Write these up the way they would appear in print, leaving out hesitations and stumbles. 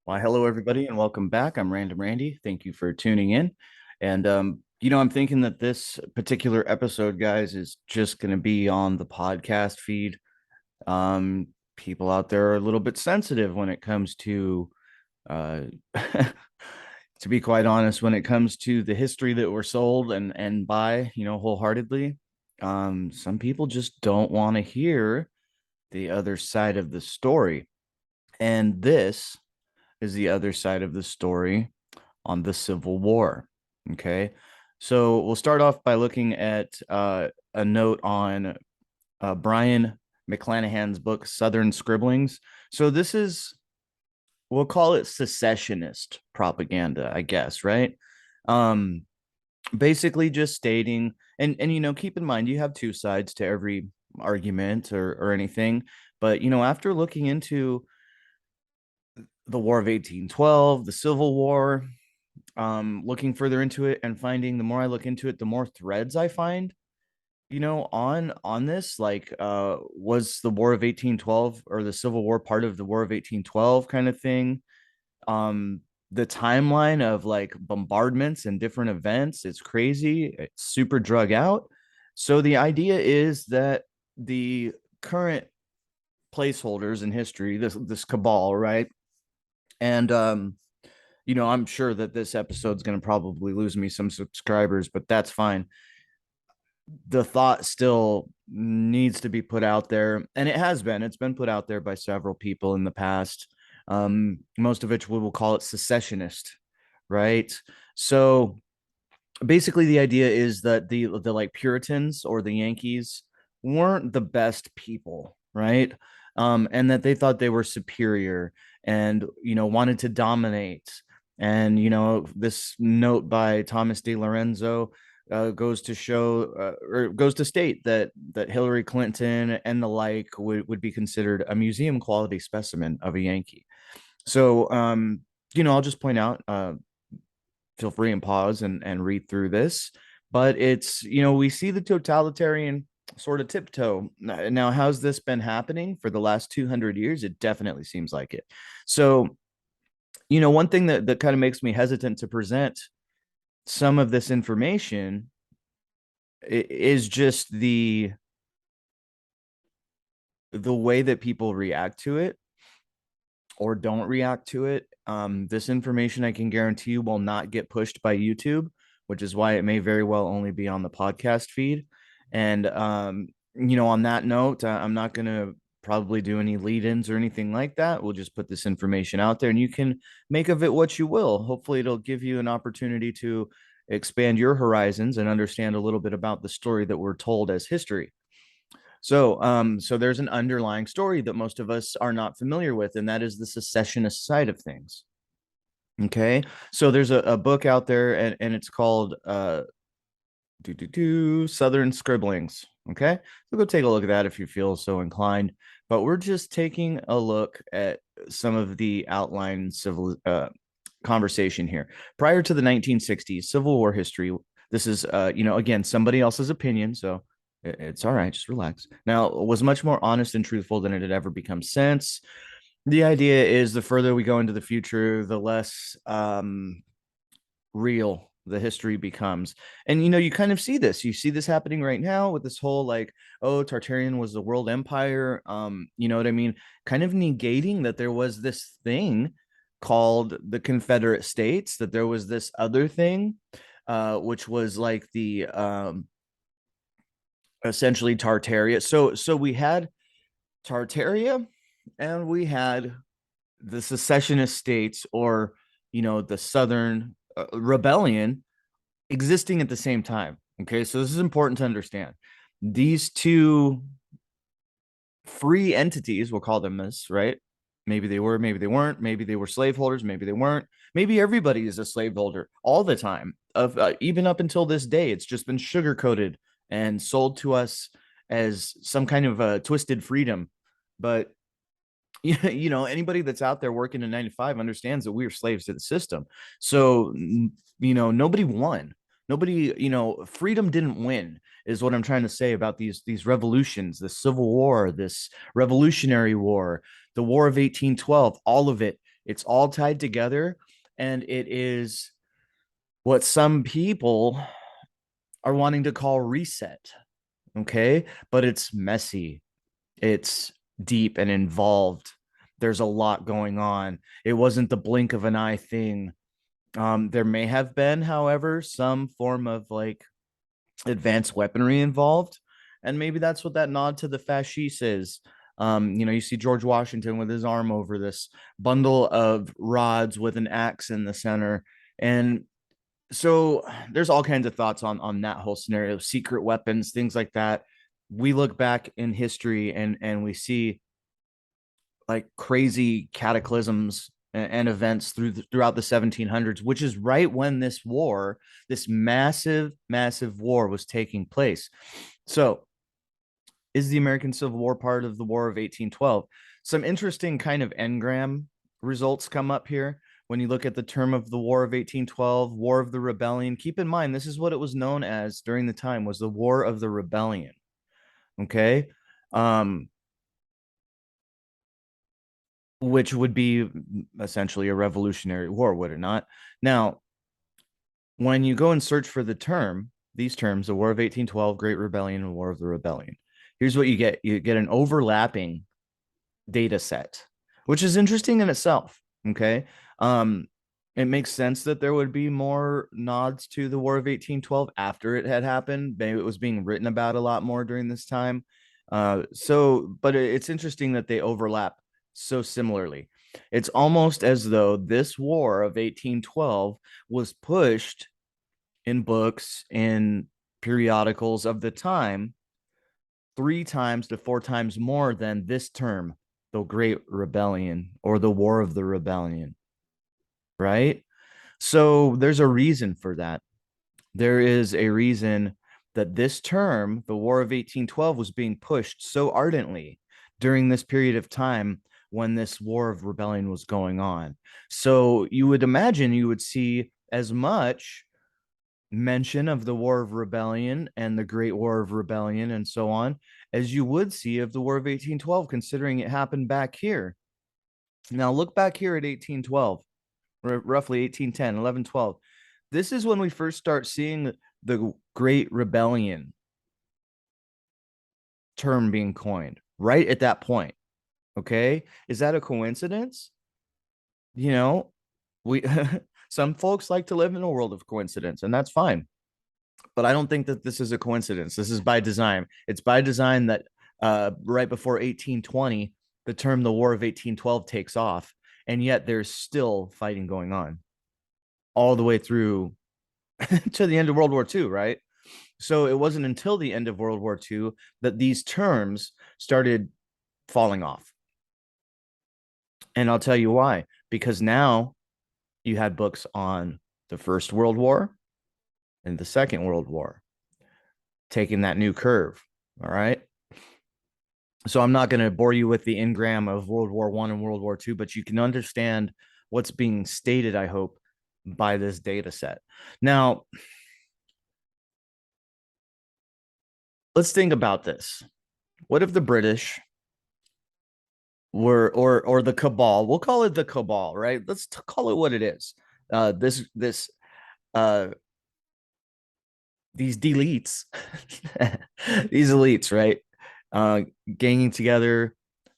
Why, hello everybody, and welcome back. I'm Random Randy. Thank you for tuning in. And I'm thinking that this particular episode, guys, is just going to be on the podcast feed. Um, People out there are a little bit sensitive when it comes to, uh, to be quite honest, when it comes to the history that we're sold and by, wholeheartedly. Some people just don't want to hear the other side of the story, and this is the other side of the story on the Civil War. Okay. So we'll start off by looking at a note on Brian McClanahan's book, Southern Scribblings. So this is, we'll call it secessionist propaganda, I guess, right? Um, Basically just stating, and keep in mind, you have two sides to every argument or anything. But, after looking into the War of 1812, the Civil War, looking further into it and finding the more I look into it, the more threads I find, on this, like was the War of 1812 or the Civil War part of the War of 1812 kind of thing. The timeline of like bombardments and different events, it's crazy, it's super drug out. So the idea is that the current placeholders in history, this cabal, right? And I'm sure that this episode's going to probably lose me some subscribers, but that's fine. The thought still needs to be put out there, and it has been. It's been put out there by several people in the past. Most of which we will call it secessionist, right? So basically, the idea is that the like Puritans or the Yankees weren't the best people, right? And that they thought they were superior and wanted to dominate. And this note by Thomas De Lorenzo goes to show or goes to state that Hillary Clinton and the like would be considered a museum quality specimen of a Yankee. So I'll just point out, feel free and pause and read through this. But it's, we see the totalitarian sort of tiptoe. Now, how's this been happening for the last 200 years? It definitely seems like it. So, one thing that kind of makes me hesitant to present some of this information is just the way that people react to it or don't react to it. This information, I can guarantee you, will not get pushed by YouTube, which is why it may very well only be on the podcast feed. And on that note, I'm not going to probably do any lead-ins or anything like that. We'll just put this information out there, and you can make of it what you will. Hopefully, it'll give you an opportunity to expand your horizons and understand a little bit about the story that we're told as history. So there's an underlying story that most of us are not familiar with, and that is the secessionist side of things. Okay, so there's a book out there, and it's called Southern Scribblings. Okay, so go take a look at that if you feel so inclined. But we're just taking a look at some of the outline civil conversation here. Prior to the 1960s, Civil War history. This is, again, somebody else's opinion, so it's all right. Just relax. Now, it was much more honest and truthful than it had ever become since. The idea is the further we go into the future, the less real the history becomes. And you kind of see this. You see this happening right now with this whole like, oh, Tartarian was the world empire. You know what I mean? Kind of negating that there was this thing called the Confederate States, that there was this other thing, which was like the essentially Tartaria. So we had Tartaria and we had the secessionist states, or the Southern rebellion, existing at the same time. Okay, so this is important to understand. These two free entities, we'll call them this, right? Maybe they were, maybe they weren't, maybe they were slaveholders, maybe they weren't, maybe everybody is a slaveholder all the time, of even up until this day. It's just been sugar coated and sold to us as some kind of a twisted freedom. But anybody that's out there working in 9 to 5 understands that we are slaves to the system. So nobody won. Nobody, freedom didn't win, is what I'm trying to say about these revolutions, the Civil War, this Revolutionary War, the War of 1812. All of it It's all tied together, and it is what some people are wanting to call reset. Okay. But it's messy, it's deep and involved. There's a lot going on. It wasn't the blink of an eye thing. There may have been, however, some form of like advanced weaponry involved. And maybe that's what that nod to the fascist is. You see George Washington with his arm over this bundle of rods with an axe in the center. And so there's all kinds of thoughts on that whole scenario, secret weapons, things like that. We look back in history and we see like crazy cataclysms and events throughout the 1700s, which is right when this massive war was taking place. So is the American Civil War part of the War of 1812? Some interesting kind of engram results come up here when you look at the term of the War of 1812, War of the Rebellion. Keep in mind, this is what it was known as during the time, was the War of the Rebellion. Okay. Which would be essentially a revolutionary war, would it not? Now, when you go and search for these terms, the War of 1812, Great Rebellion, and War of the Rebellion, here's what you get. You get an overlapping data set, which is interesting in itself. Okay. Um, it makes sense that there would be more nods to the War of 1812 after it had happened. Maybe it was being written about a lot more during this time. But it's interesting that they overlap so similarly. It's almost as though this War of 1812 was pushed in books, in periodicals of the time, 3 times to 4 times more than this term, the Great Rebellion or the War of the Rebellion, right? So there's a reason for that. There is a reason that this term, the War of 1812, was being pushed so ardently during this period of time when this War of Rebellion was going on. So you would imagine you would see as much mention of the War of Rebellion and the Great War of Rebellion and so on as you would see of the War of 1812, considering it happened back here. Now look back here at 1812, roughly 1810, 11, 12. This is when we first start seeing the Great Rebellion term being coined, right at that point. Okay. Is that a coincidence? You know, we some folks like to live in a world of coincidence, and that's fine. But I don't think that this is a coincidence. This is by design. It's by design that right before 1820, the term the War of 1812 takes off, and yet there's still fighting going on all the way through to the end of World War II, right? So it wasn't until the end of World War II that these terms started falling off. And I'll tell you why. Because now you had books on the First World War and the Second World War taking that new curve. All right. So I'm not going to bore you with the engram of World War I and World War II, but you can understand what's being stated, I hope, by this data set. Now, let's think about this. What if the British were or the cabal, we'll call it the cabal, right? Let's call it what it is. This uh these deletes, these elites, right? Uh, Ganging together,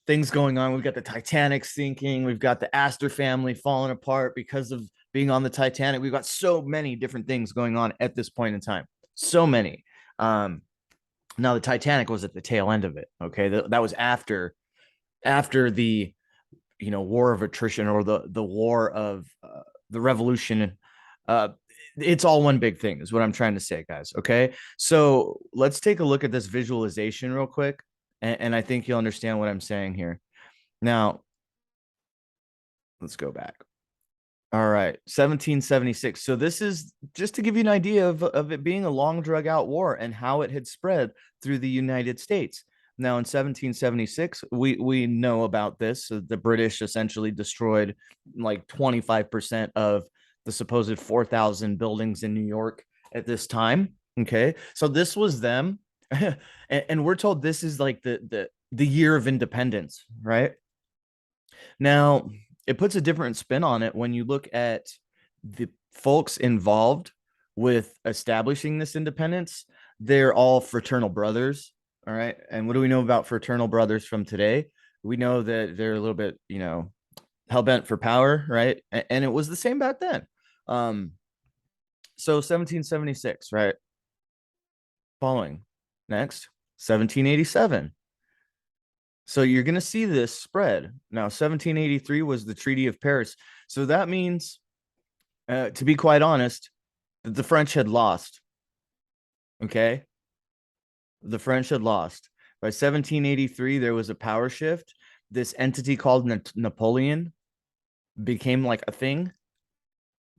things going on. We've got the Titanic sinking. We've got the Astor family falling apart because of being on the Titanic. We've got so many different things going on at this point in time. So many. Now the Titanic was at the tail end of it. Okay, that was after the war of attrition, or the war of the revolution. uh it's all one big thing is what I'm trying to say, guys. Okay, so let's take a look at this visualization real quick, and I think you'll understand what I'm saying here. Now let's go back. All right, 1776. So this is just to give you an idea of it being a long drug out war and how it had spread through the United States. Now in 1776, we know about this. The British essentially destroyed like 25% of the supposed 4,000 buildings in New York at this time. Okay, so this was them, and we're told this is like the year of independence, right? Now it puts a different spin on it when you look at the folks involved with establishing this independence. They're all fraternal brothers. All right. And what do we know about fraternal brothers from today? We know that they're a little bit, hell bent for power, right? And it was the same back then. Um, so 1776, right? Following. Next, 1787. So you're going to see this spread. Now, 1783 was the Treaty of Paris. So that means, to be quite honest, that the French had lost. Okay. The French had lost. By 1783, there was a power shift. This entity called Napoleon became like a thing,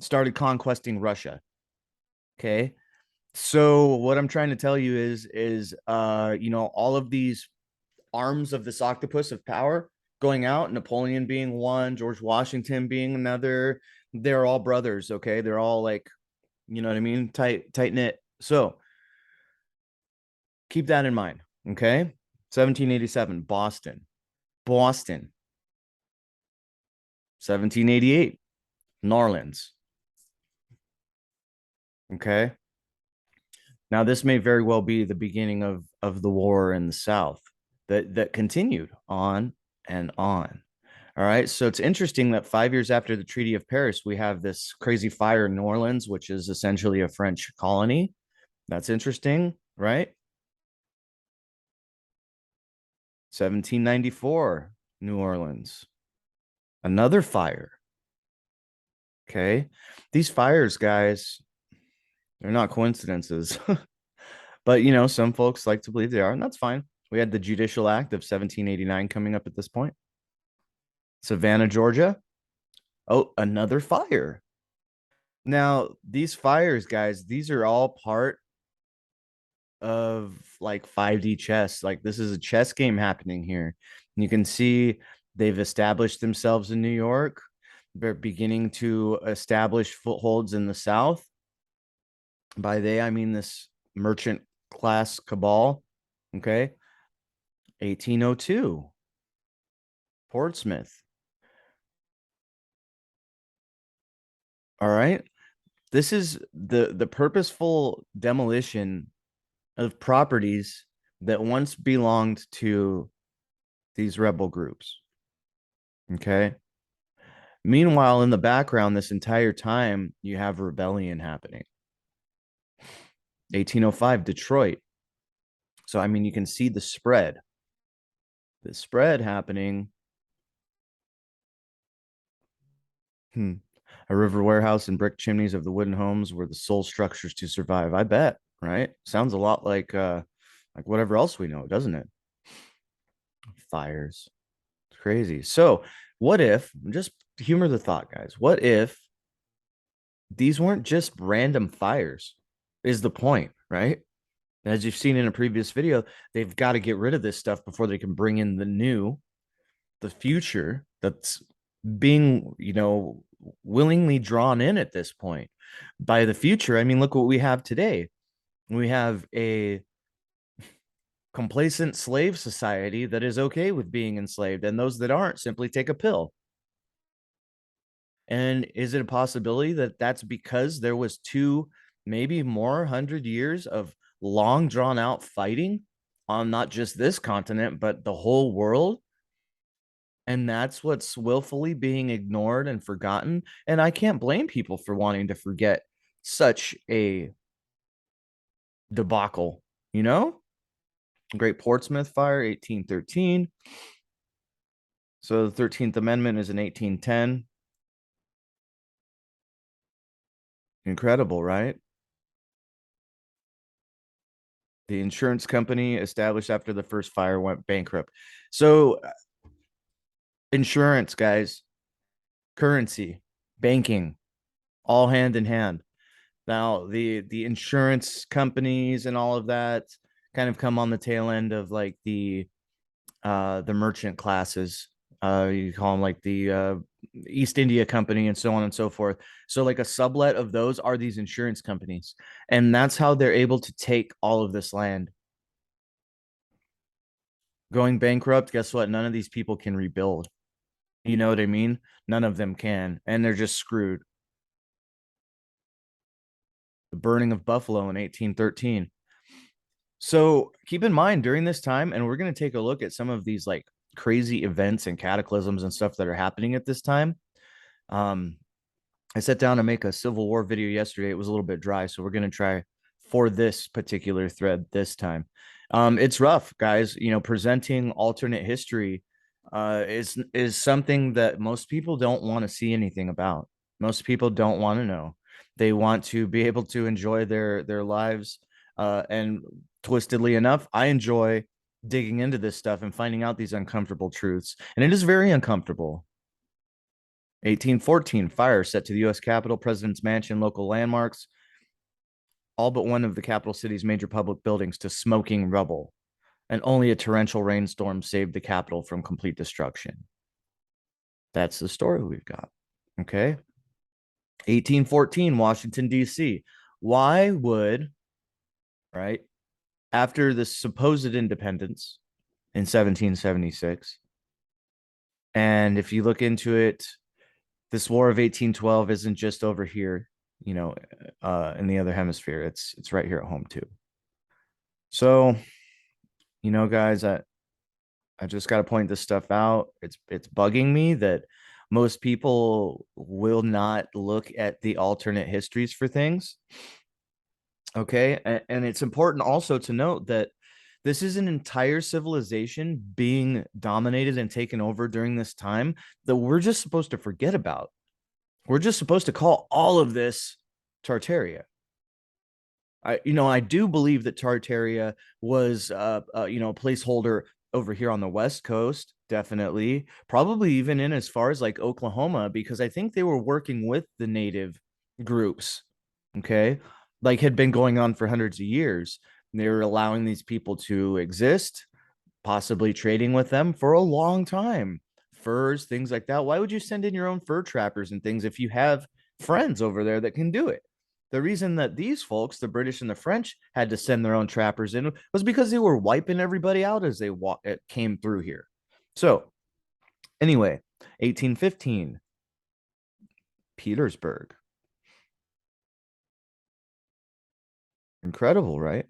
started conquesting Russia. Okay. So what I'm trying to tell you is all of these arms of this octopus of power going out, Napoleon being one, George Washington being another. They're all brothers, okay? They're all like, you know what I mean? Tight knit. So keep that in mind, okay? 1787, Boston. Boston. 1788, New Orleans. Okay. Now this may very well be the beginning of the war in the South that continued on and on. All right. So it's interesting that 5 years after the Treaty of Paris, we have this crazy fire in New Orleans, which is essentially a French colony. That's interesting, right? 1794, New Orleans. Another fire. Okay. These fires, guys, they're not coincidences. But, some folks like to believe they are, and that's fine. We had the Judicial Act of 1789 coming up at this point. Savannah, Georgia. Oh, another fire. Now, these fires, guys, these are all part of like 5D chess. Like this is a chess game happening here. You can see they've established themselves in New York. They're beginning to establish footholds in the South. By they, I mean this merchant class cabal. Okay. 1802, Portsmouth. All right. This is the purposeful demolition of properties that once belonged to these rebel groups. Okay. Meanwhile, in the background, this entire time, you have rebellion happening. 1805, Detroit. So, I mean, you can see the spread happening. A river warehouse and brick chimneys of the wooden homes were the sole structures to survive. I bet, right? Sounds a lot like whatever else we know, doesn't it? Fires. It's crazy. So, what if, just humor the thought, guys, what if these weren't just random fires? Is the point, right? As you've seen in a previous video, they've got to get rid of this stuff before they can bring in the new, the future that's being, willingly drawn in at this point. By the future, I mean, look what we have today. We have a complacent slave society that is okay with being enslaved, and those that aren't simply take a pill. And is it a possibility that that's because there was two, maybe more 100 years of long drawn out fighting on not just this continent, but the whole world? And that's what's willfully being ignored and forgotten. And I can't blame people for wanting to forget such a debacle, you know? Great Portsmouth Fire, 1813. So the 13th Amendment is in 1810. Incredible, right? The insurance company established after the first fire went bankrupt. So, insurance, guys, currency, banking, all hand in hand. Now, the insurance companies and all of that kind of come on the tail end of like the merchant classes. You call them like the East India Company and so on and so forth. So, like a sublet of those are these insurance companies, and that's how they're able to take all of this land. Going bankrupt, guess what? None of these people can rebuild. You know what I mean? None of them can, and they're just screwed. The burning of Buffalo in 1813. So keep in mind during this time, and we're going to take a look at some of these like crazy events and cataclysms and stuff that are happening at this time. Um, I sat down to make a Civil War video yesterday. It was a little bit dry, so we're going to try for this particular thread this time. It's rough, guys. You know, presenting alternate history is something that most people don't want to see anything about. Most people don't want to know. They want to be able to enjoy their lives. And twistedly enough, I enjoy digging into this stuff and finding out these uncomfortable truths. And it is very uncomfortable. 1814, fire set to the U.S. Capitol, President's Mansion, local landmarks, all but one of the capital city's major public buildings to smoking rubble. And only a torrential rainstorm saved the Capitol from complete destruction. That's the story we've got. Okay. 1814, Washington, D.C. Why would, right, after the supposed independence in 1776, and if you look into it, this War of 1812 isn't just over here, you know, in the other hemisphere. It's right here at home too. So, you know, guys, I just got to point this stuff out. It's bugging me that most people will not look at the alternate histories for things. Okay, and it's important also to note that this is an entire civilization being dominated and taken over during this time that we're just supposed to forget about. We're just supposed to call all of this Tartaria. I do believe that Tartaria was, a placeholder over here on the West Coast, definitely, probably even in as far as like Oklahoma, because I think they were working with the native groups, okay, like had been going on for hundreds of years. They were allowing these people to exist, possibly trading with them for a long time. Furs, things like that. Why would you send in your own fur trappers and things if you have friends over there that can do it? The reason that these folks, the British and the French, had to send their own trappers in was because they were wiping everybody out as they came through here. So, anyway, 1815, Petersburg. Incredible, right?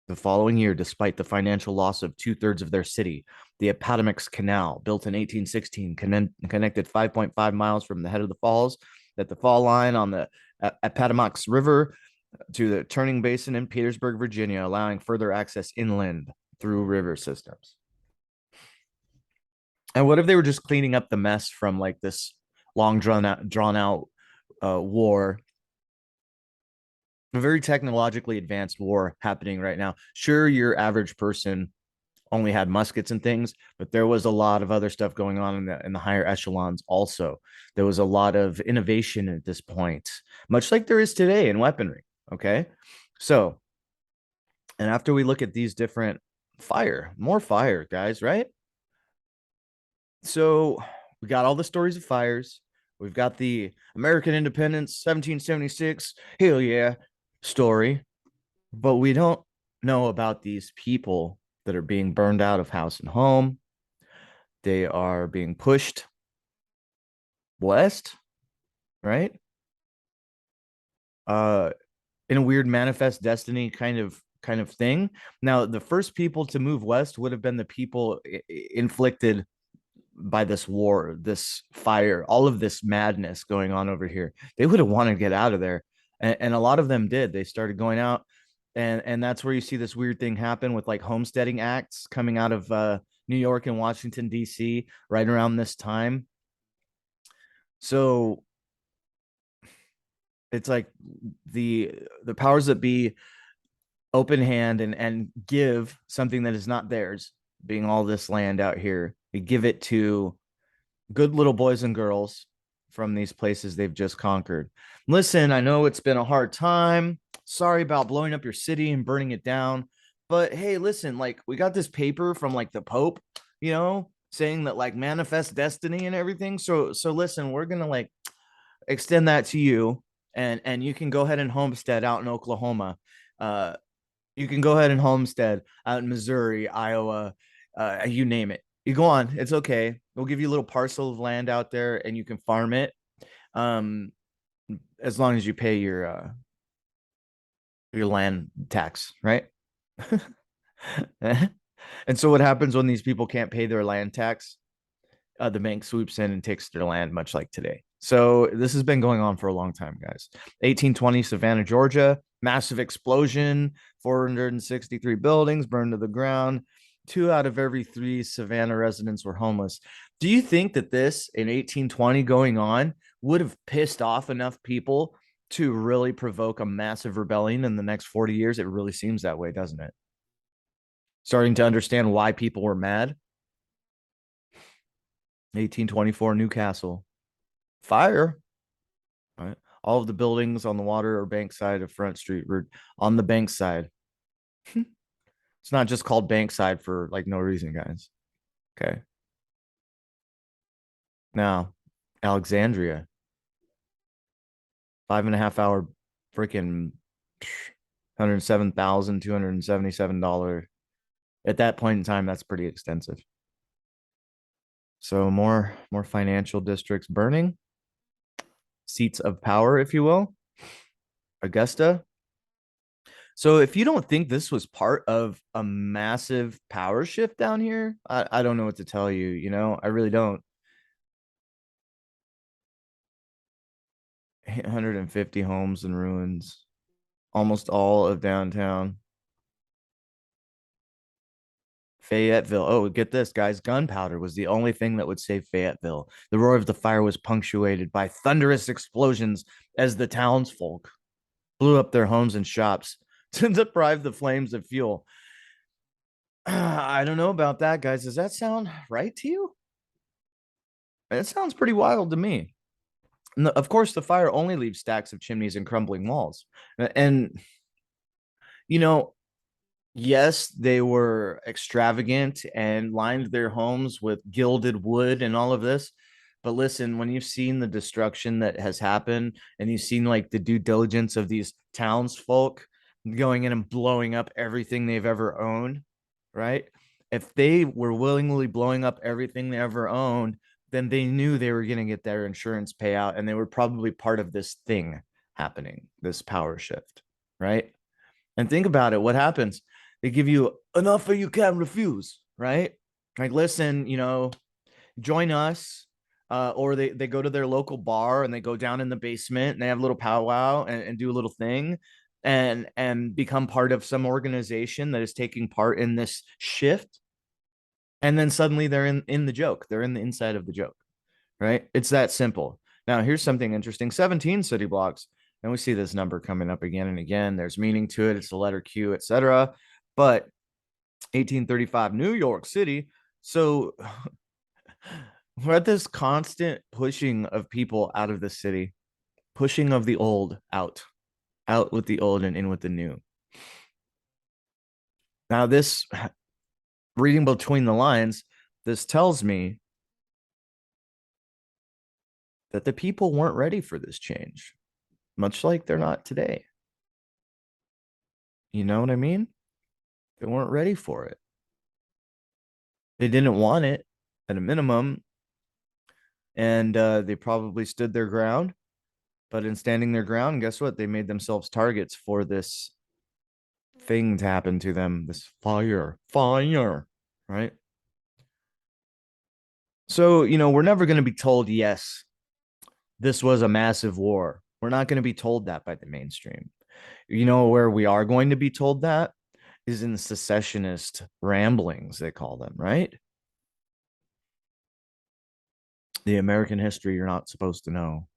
The following year, despite the financial loss of two-thirds of their city, the Appomattox Canal, built in 1816, connected 5.5 miles from the head of the falls at the fall line on the Appomattox River to the turning basin in Petersburg, Virginia, allowing further access inland through river systems. And what if they were just cleaning up the mess from like this long drawn out war, a very technologically advanced war happening right now? Sure, your average person only had muskets and things, but there was a lot of other stuff going on in the higher echelons also. There was a lot of innovation at this point, much like there is today in weaponry. Okay. So, and after we look at these different more fire, guys, right? So we got all the stories of fires. We've got the American independence, 1776, hell yeah, story. But we don't know about these people that are being burned out of house and home. They are being pushed west, right? Uh, in a weird manifest destiny kind of thing. Now, the first people to move west would have been the people inflicted by this war, this fire, all of this madness going on over here. They would have wanted to get out of there, and a lot of them did. They started going out, and that's where you see this weird thing happen with like homesteading acts coming out of New York and Washington D.C. right around this time. So it's like the powers that be open hand and give something that is not theirs, being all this land out here. They give it to good little boys and girls from these places they've just conquered. Listen, I know it's been a hard time. Sorry about blowing up your city and burning it down. But hey, listen, like we got this paper from like the Pope, saying that like manifest destiny and everything. So listen, we're gonna like extend that to you, and you can go ahead and homestead out in Oklahoma. You can go ahead and homestead out in Missouri, Iowa, you name it. You go on. It's okay. We'll give you a little parcel of land out there and you can farm it. Um, as long as you pay your land tax, right? And so what happens when these people can't pay their land tax? The bank swoops in and takes their land, much like today. So this has been going on for a long time, guys. 1820, Savannah, Georgia, massive explosion, 463 buildings burned to the ground. Two out of every three Savannah residents were homeless. Do you think that this in 1820 going on would have pissed off enough people to really provoke a massive rebellion in the next 40 years? It really seems that way, doesn't it? Starting to understand why people were mad. 1824, Newcastle. Fire. Right. All of the buildings on the water or bank side of Front Street were on the bank side. It's not just called bank side for like no reason, guys. Okay. Now, Alexandria, 5.5 hour freaking $107,277. At that point in time, that's pretty extensive. So more financial districts burning, seats of power, if you will. Augusta. So if you don't think this was part of a massive power shift down here, I don't know what to tell you. I really don't. 150 homes in ruins, almost all of downtown. Fayetteville. Oh, get this, guys. Gunpowder was the only thing that would save Fayetteville. The roar of the fire was punctuated by thunderous explosions as the townsfolk blew up their homes and shops to deprive the flames of fuel. I don't know about that, guys. Does that sound right to you? It sounds pretty wild to me. And of course, the fire only leaves stacks of chimneys and crumbling walls. And, you know, yes, they were extravagant and lined their homes with gilded wood and all of this. But listen, when you've seen the destruction that has happened and you've seen like the due diligence of these townsfolk going in and blowing up everything they've ever owned, right? If they were willingly blowing up everything they ever owned, then they knew they were going to get their insurance payout and they were probably part of this thing happening, this power shift, right? And think about it. What happens? They give you an offer you can't refuse, right? Like, listen, join us. Or they go to their local bar and they go down in the basement and they have a little powwow and do a little thing and become part of some organization that is taking part in this shift. And then suddenly they're in the joke. They're in the inside of the joke, right? It's that simple. Now, here's something interesting: 17 city blocks. And we see this number coming up again and again. There's meaning to it. It's the letter Q, etc. But 1835, New York City. So we're at this constant pushing of people out of the city, pushing of the old out with the old and in with the new. Now, this reading between the lines, this tells me that the people weren't ready for this change, much like they're not today. You know what I mean? They weren't ready for it. They didn't want it at a minimum, and they probably stood their ground. But in standing their ground, guess what? They made themselves targets for this thing to happen to them. This fire, right? So we're never going to be told, yes, this was a massive war. We're not going to be told that by the mainstream. Where we are going to be told that is in secessionist ramblings, they call them, right? The American history you're not supposed to know.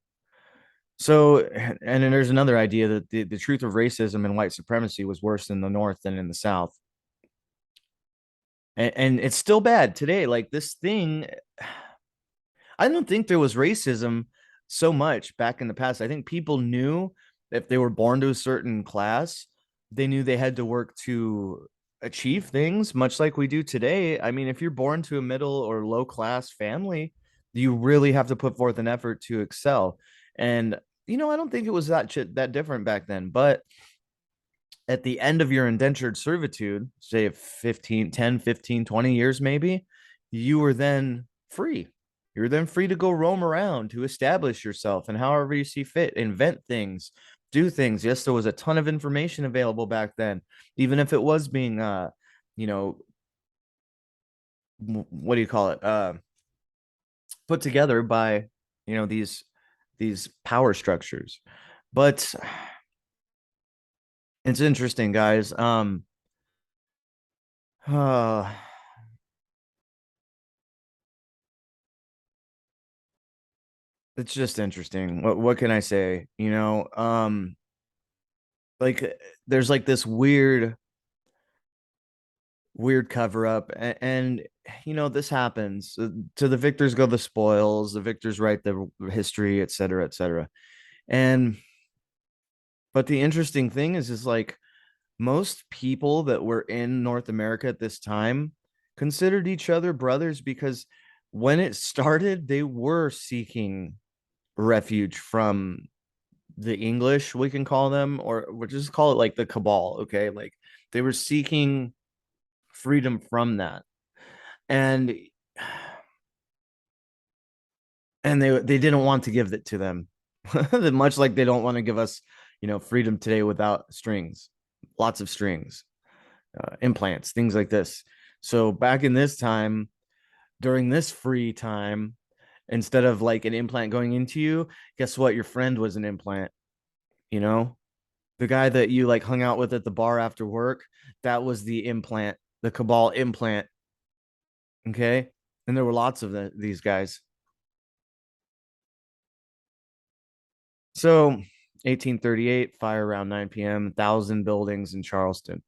So, and then there's another idea that the truth of racism and white supremacy was worse in the North than in the South. And it's still bad today. Like this thing, I don't think there was racism so much back in the past. I think people knew if they were born to a certain class, they knew they had to work to achieve things, much like we do today. I mean, if you're born to a middle or low class family, you really have to put forth an effort to excel. And I don't think it was that different back then. But at the end of your indentured servitude, say 15, 10, 15, 20 years maybe, you were then free. You're then free to go roam around, to establish yourself and however you see fit, invent things, do things. Yes, there was a ton of information available back then, even if it was being you know, what do you call it? Put together by, these power structures. But it's interesting, guys. Uh, it's just interesting. What can I say? Like there's like this weird cover up, and this happens. To the victors go the spoils. The victors write the history, et cetera, et cetera. And but the interesting thing is like most people that were in North America at this time considered each other brothers, because when it started, they were seeking refuge from the English, we can call them, or we'll just call it like the cabal. Okay. Like they were seeking freedom from that. And they didn't want to give it to them. Much like they don't want to give us, freedom today without strings, lots of strings, implants, things like this. So back in this time, during this free time, instead of like an implant going into you, guess what? Your friend was an implant, you know? The guy that you like hung out with at the bar after work, that was the implant, the cabal implant. Okay. And there were lots of these guys. So 1838, fire around 9 p.m., 1,000 buildings in Charleston.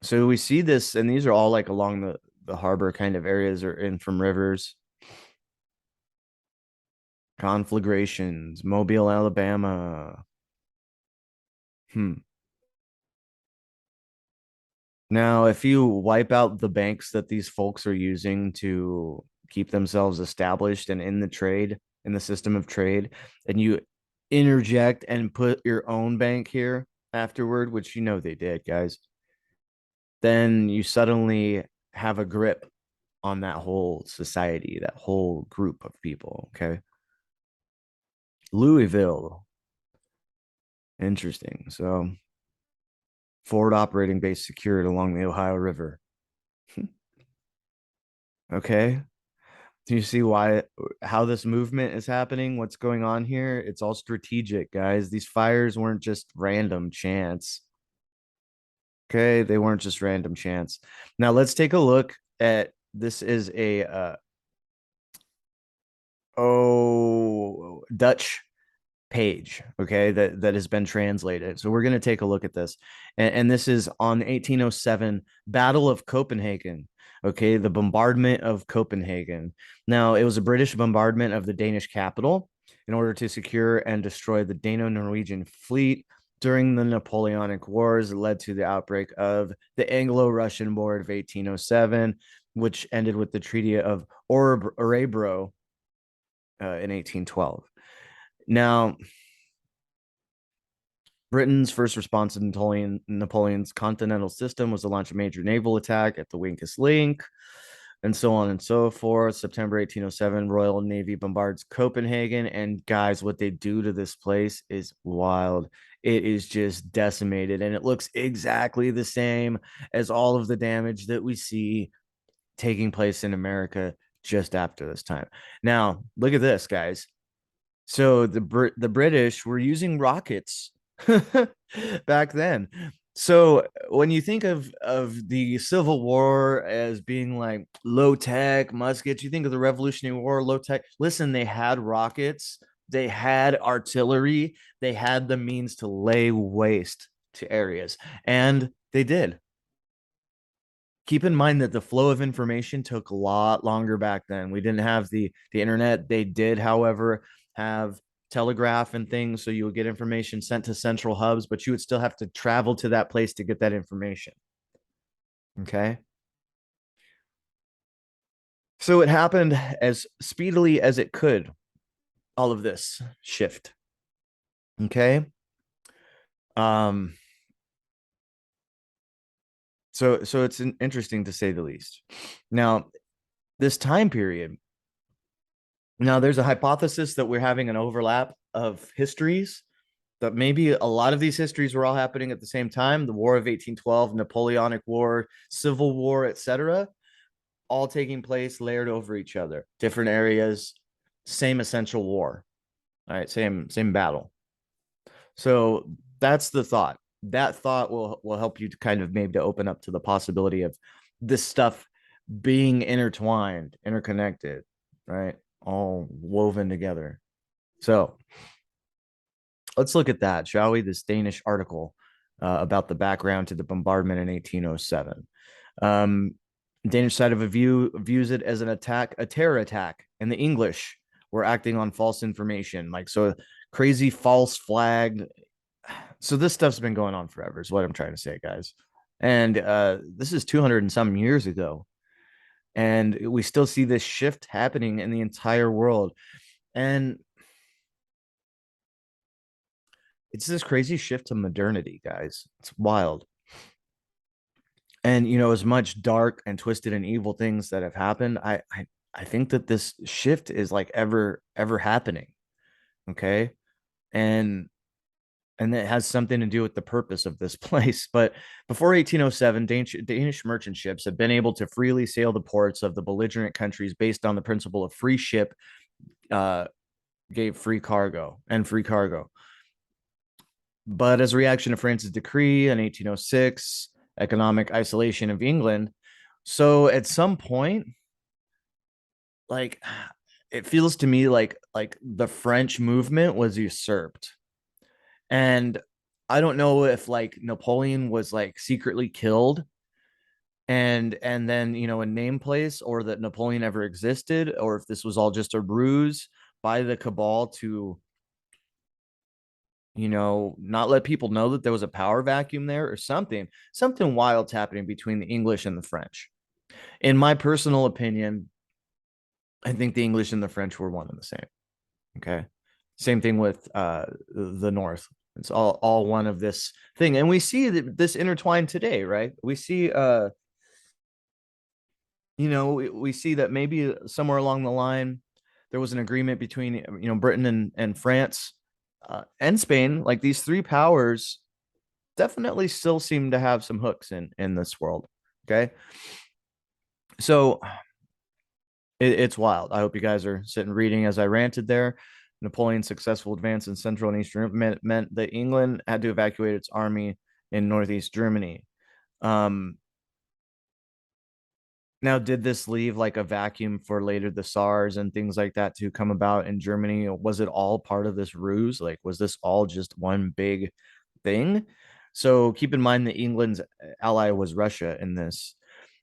So we see this, and these are all like along the harbor kind of areas or in from rivers. Conflagrations, Mobile, Alabama. Hmm. Now, if you wipe out the banks that these folks are using to keep themselves established and in the trade, in the system of trade, and you interject and put your own bank here afterward, which they did, guys, then you suddenly have a grip on that whole society, that whole group of people. Okay. Louisville. Interesting. So, forward operating base secured along the Ohio River. Okay. Do you see how this movement is happening? What's going on here? It's all strategic, guys. These fires weren't just random chance. Okay, they weren't just random chance. Now let's take a look at this is a Dutch page, okay, that has been translated. So we're going to take a look at this. And this is on 1807 Battle of Copenhagen. Okay, the bombardment of Copenhagen. Now, it was a British bombardment of the Danish capital in order to secure and destroy the Dano-Norwegian fleet during the Napoleonic Wars. It led to the outbreak of the Anglo-Russian War of 1807, which ended with the Treaty of Orebro in 1812. Now, Britain's first response to Napoleon's continental system was to launch a major naval attack at the Wincas Link, and so on and so forth. September 1807, Royal Navy bombards Copenhagen. And guys, what they do to this place is wild. It is just decimated, and it looks exactly the same as all of the damage that we see taking place in America just after this time. Now, look at this, guys. So the British were using rockets back then. So when you think of the Civil War as being like low tech muskets, you think of the Revolutionary War low tech. Listen, they had rockets, they had artillery, they had the means to lay waste to areas, and they did. Keep in mind that the flow of information took a lot longer back then. We didn't have the internet. They did, however, have telegraph and things, so you would get information sent to central hubs, but you would still have to travel to that place to get that information. Okay. So it happened as speedily as it could, all of this shift. Okay. Um, so it's interesting to say the least. Now, this time period. Now, there's a hypothesis that we're having an overlap of histories, that maybe a lot of these histories were all happening at the same time: the War of 1812, Napoleonic War, Civil War, etc., all taking place layered over each other, different areas, same essential war. All right, same battle. So that's the thought. That thought will help you to kind of maybe to open up to the possibility of this stuff being intertwined, interconnected, right? All woven together. So let's look at that, shall we? This Danish article about the background to the bombardment in 1807. Um, Danish side of a views it as an attack, a terror attack, and the English were acting on false information, like so crazy false flag. So this stuff's been going on forever, is what I'm trying to say, guys. And this is 200 and some years ago, and we still see this shift happening in the entire world. And it's this crazy shift to modernity, guys. It's wild. And as much dark and twisted and evil things that have happened, I think that this shift is like ever happening. Okay. And it has something to do with the purpose of this place. But before 1807, Danish merchant ships had been able to freely sail the ports of the belligerent countries based on the principle of free ship uh, gave free cargo and free cargo. But as a reaction to France's decree in 1806, economic isolation of England, so at some point, like it feels to me like the French movement was usurped. And I don't know if like Napoleon was like secretly killed and then a name place, or that Napoleon ever existed, or if this was all just a ruse by the cabal to not let people know that there was a power vacuum there, or something wild's happening between the English and the French. In my personal opinion, I think the English and the French were one and the same. Okay. Same thing with the North. It's all one of this thing. And we see that this intertwined today, right? We see we see that maybe somewhere along the line there was an agreement between Britain and France and Spain. Like these three powers definitely still seem to have some hooks in this world. Okay. So it's wild. I hope you guys are sitting reading as I ranted there. Napoleon's successful advance in Central and Eastern Europe meant that England had to evacuate its army in Northeast Germany. Now, did this leave like a vacuum for later the SARS and things like that to come about in Germany? Was it all part of this ruse? Like, was this all just one big thing? So keep in mind that England's ally was Russia in this.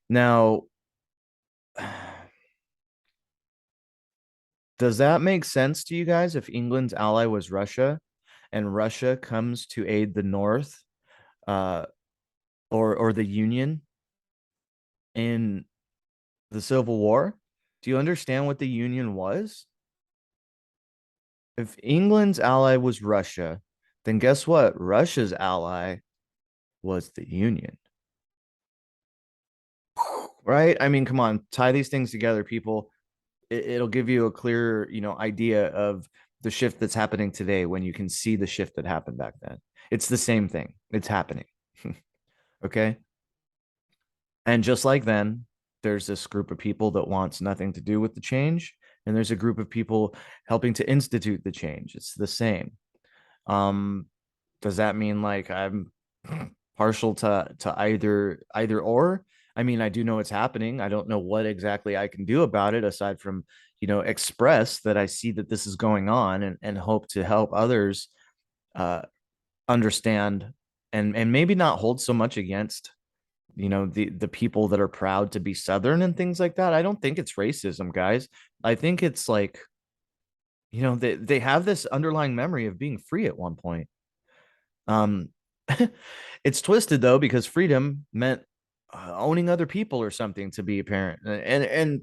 Now, does that make sense to you guys if England's ally was Russia and Russia comes to aid the North uh, or the Union in the Civil War? Do you understand what the Union was? If England's ally was Russia, then guess what? Russia's ally was the Union. Right? I mean, come on, tie these things together, people. It'll give you a clear, idea of the shift that's happening today when you can see the shift that happened back then. It's the same thing. It's happening. Okay. And just like then, there's this group of people that wants nothing to do with the change, and there's a group of people helping to institute the change. It's the same. Um, does that mean like I'm partial to either or? I mean, I do know it's happening. I don't know what exactly I can do about it aside from, express that I see that this is going on, and hope to help others uh understand, and maybe not hold so much against the people that are proud to be Southern and things like that. I don't think it's racism, guys. I think it's like they have this underlying memory of being free at one point. um it's twisted though, because freedom meant owning other people or something, to be apparent. And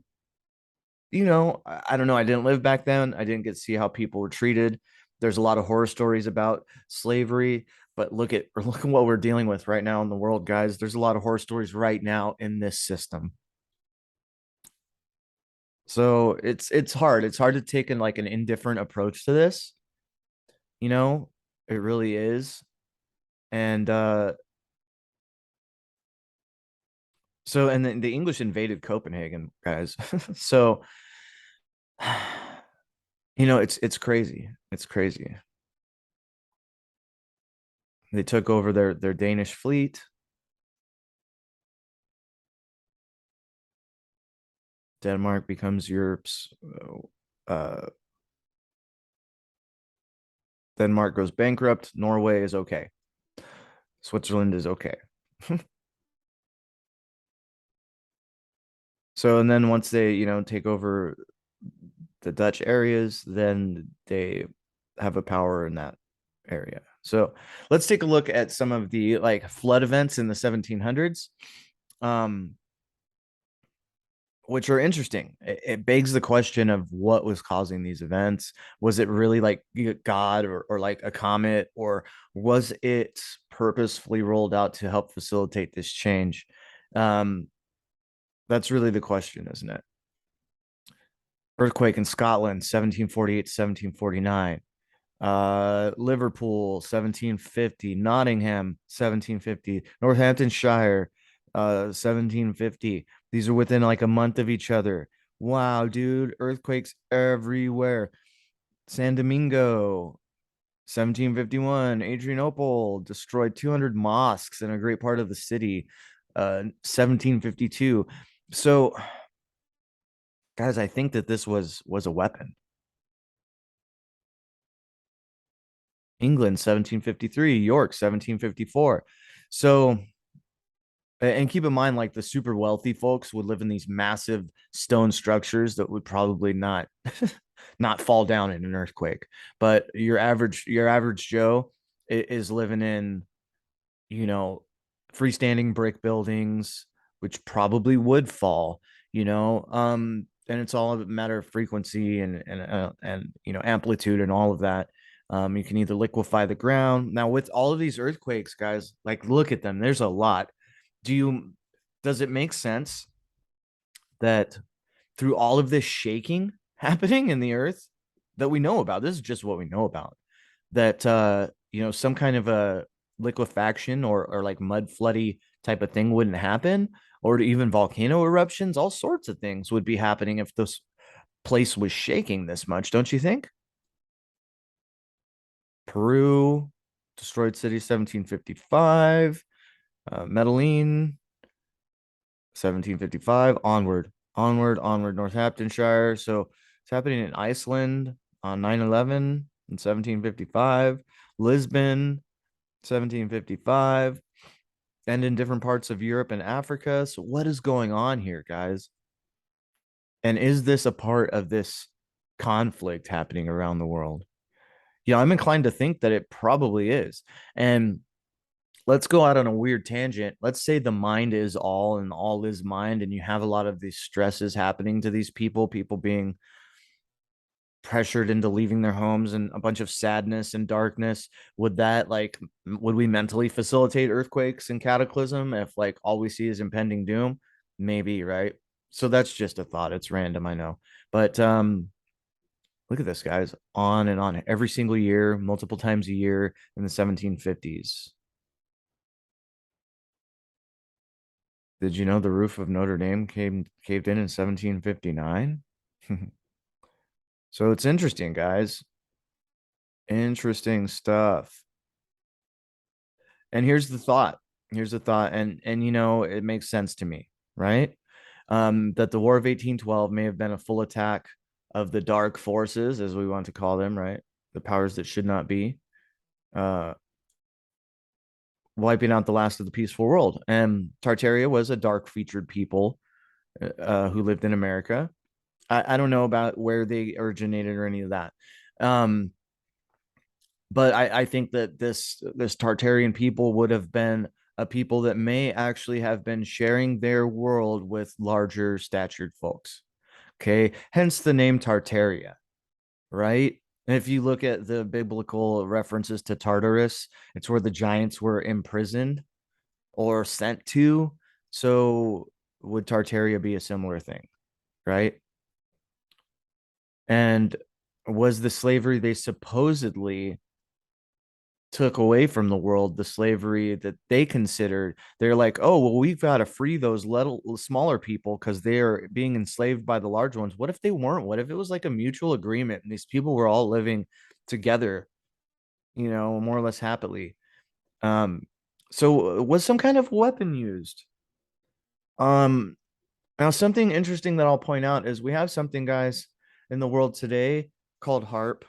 I don't know, I didn't live back then, I didn't get to see how people were treated. There's a lot of horror stories about slavery, but look at what we're dealing with right now in the world, guys. There's a lot of horror stories right now in this system. So it's hard. It's hard to take in like an indifferent approach to this, you know? It really is. And so and then the English invaded Copenhagen, guys. So it's crazy. It's crazy. They took over their Danish fleet. Denmark becomes Europe's Denmark goes bankrupt. Norway is okay. Switzerland is okay. So and then once they, take over the Dutch areas, then they have a power in that area. So let's take a look at some of the like flood events in the 1700s, um, which are interesting. It begs the question of what was causing these events. Was it really like God or like a comet, or was it purposefully rolled out to help facilitate this change? Um, that's really the question, isn't it? Earthquake in Scotland, 1748 to 1749. Liverpool, 1750. Nottingham, 1750. Northamptonshire, 1750. These are within like a month of each other. Wow, dude, earthquakes everywhere. San Domingo, 1751. Adrianople destroyed 200 mosques in a great part of the city. 1752. So, guys, I think that this was a weapon. England, 1753. York, 1754. So, and keep in mind, like the super wealthy folks would live in these massive stone structures that would probably not not fall down in an earthquake. But your average Joe is living in, you know, freestanding brick buildings, which probably would fall, and it's all a matter of frequency and amplitude and all of that. You can either liquefy the ground. Now, with all of these earthquakes, guys, like look at them. There's a lot. Do you does it make sense that through all of this shaking happening in the earth that we know about, this is just what we know about, that some kind of a liquefaction or like mud floody type of thing wouldn't happen, or even volcano eruptions, all sorts of things would be happening if this place was shaking this much, don't you think? Peru, destroyed city 1755. Medellin, 1755. Onward, Northamptonshire. So it's happening in Iceland on 9/11 in 1755. Lisbon, 1755, and in different parts of Europe and Africa. So, what is going on here, guys? And is this a part of this conflict happening around the world? Yeah, I'm inclined to think that it probably is. And let's go out on a weird tangent. Let's say the mind is all and all is mind, and you have a lot of these stresses happening to these people being pressured into leaving their homes and a bunch of sadness and darkness. Would we mentally facilitate earthquakes and cataclysm if like all we see is impending doom? Maybe, right? So that's just a thought. It's random, I know. But look at this, guys. On and on every single year, multiple times a year in the 1750s. Did you know the roof of Notre Dame caved in 1759? So it's interesting, guys. Interesting stuff. And here's the thought, and it makes sense to me, right? That the War of 1812 may have been a full attack of the dark forces, as we want to call them, right? The powers that should not be, uh wiping out the last of the peaceful world. And Tartaria was a dark featured people who lived in America. I don't know about where they originated or any of that. um but I think that this Tartarian people would have been a people that may actually have been sharing their world with larger statured folks. Okay, hence the name Tartaria, right? And if you look at the biblical references to Tartarus, it's where the giants were imprisoned or sent to. So would Tartaria be a similar thing, right? And was the slavery they supposedly took away from the world, the slavery that they considered, they're like, oh, well, we've got to free those little smaller people because they are being enslaved by the large ones. What if they weren't? What if it was like a mutual agreement and these people were all living together, more or less happily? Um, so was some kind of weapon used? Um, Now something interesting that I'll point out is we have something, guys, in the world today called HARP.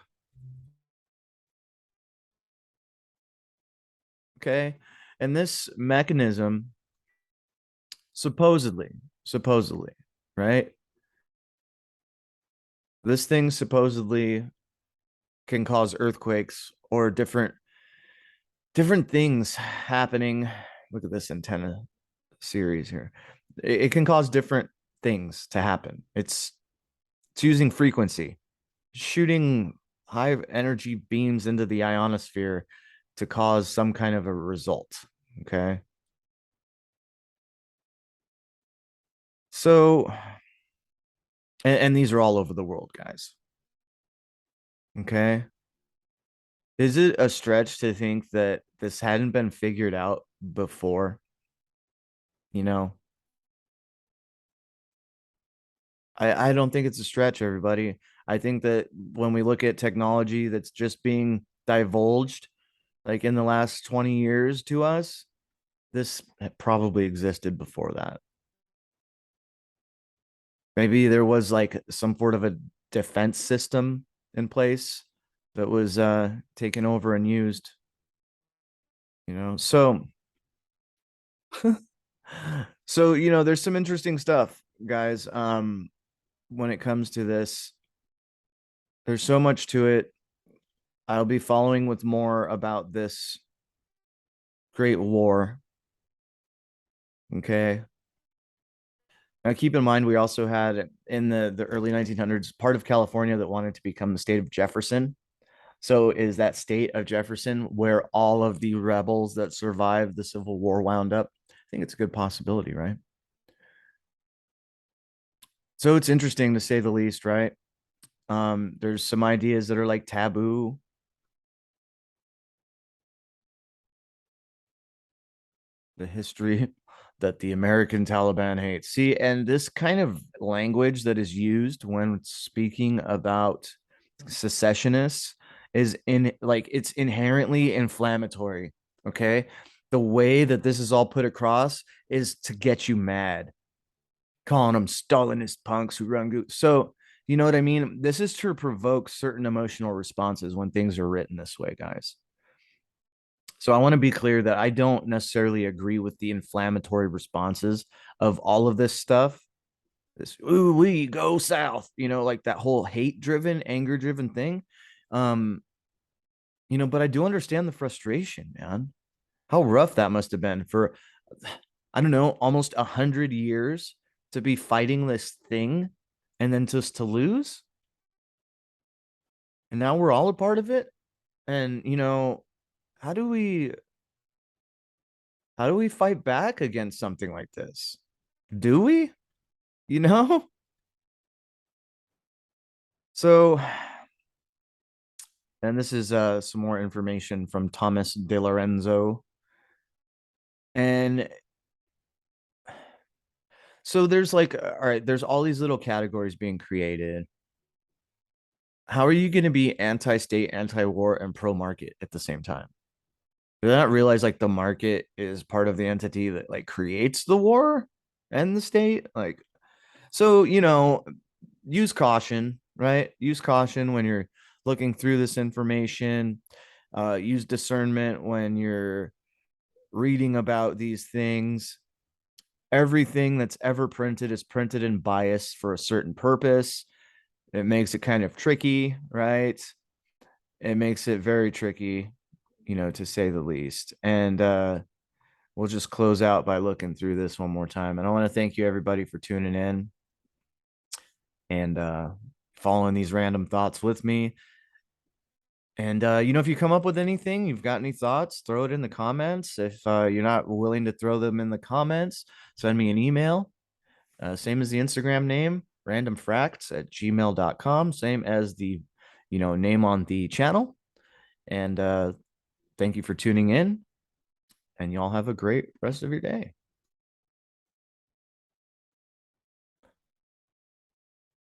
Okay. And this mechanism supposedly, right? This thing supposedly can cause earthquakes or different things happening. Look at this antenna series here. It can cause different things to happen. It's using frequency, shooting high energy beams into the ionosphere to cause some kind of a result. Okay. So, and these are all over the world, guys. Okay. Is it a stretch to think that this hadn't been figured out before? You know, I don't think it's a stretch, everybody. I think that when we look at technology that's just being divulged, like in the last 20 years to us, this probably existed before that. Maybe there was like some sort of a defense system in place that was taken over and used, So so there's some interesting stuff, guys. When it comes to this, there's so much to it. I'll be following with more about this great war. Okay. Now keep in mind we also had in the early 1900s part of California that wanted to become the state of Jefferson. So is that state of Jefferson where all of the rebels that survived the Civil War wound up? I think it's a good possibility, right? So it's interesting to say the least, right? There's some ideas that are like taboo. The history that the American Taliban hates. See, and this kind of language that is used when speaking about secessionists is in like it's inherently inflammatory. Okay. The way that this is all put across is to get you mad, calling them Stalinist punks who run. So, you know what I mean? This is to provoke certain emotional responses when things are written this way, guys. So I want to be clear that I don't necessarily agree with the inflammatory responses of all of this stuff. This ooh we go south, like that whole hate driven, anger driven thing. Um, but I do understand the frustration, man. How rough that must have been for I don't know, almost 100 years to be fighting this thing and then just to lose. And now we're all a part of it. And how do we how do we fight back against something like this? Do we? You know? So, and this is some more information from Thomas De Lorenzo. And so there's like, all right, there's all these little categories being created. How are you going to be anti-state, anti-war, and pro-market at the same time? Do they not realize like the market is part of the entity that like creates the war and the state? Like, so, use caution, right? Use caution when you're looking through this information. Use discernment when you're reading about these things. Everything that's ever printed is printed in bias for a certain purpose. It makes it kind of tricky, right? It makes it very tricky, to say the least. And we'll just close out by looking through this one more time. And I want to thank you, everybody, for tuning in and following these random thoughts with me. And if you come up with anything, you've got any thoughts, throw it in the comments. If you're not willing to throw them in the comments, send me an email, same as the Instagram name, randomfracts@gmail.com, same as the name on the channel. And thank you for tuning in, and y'all have a great rest of your day.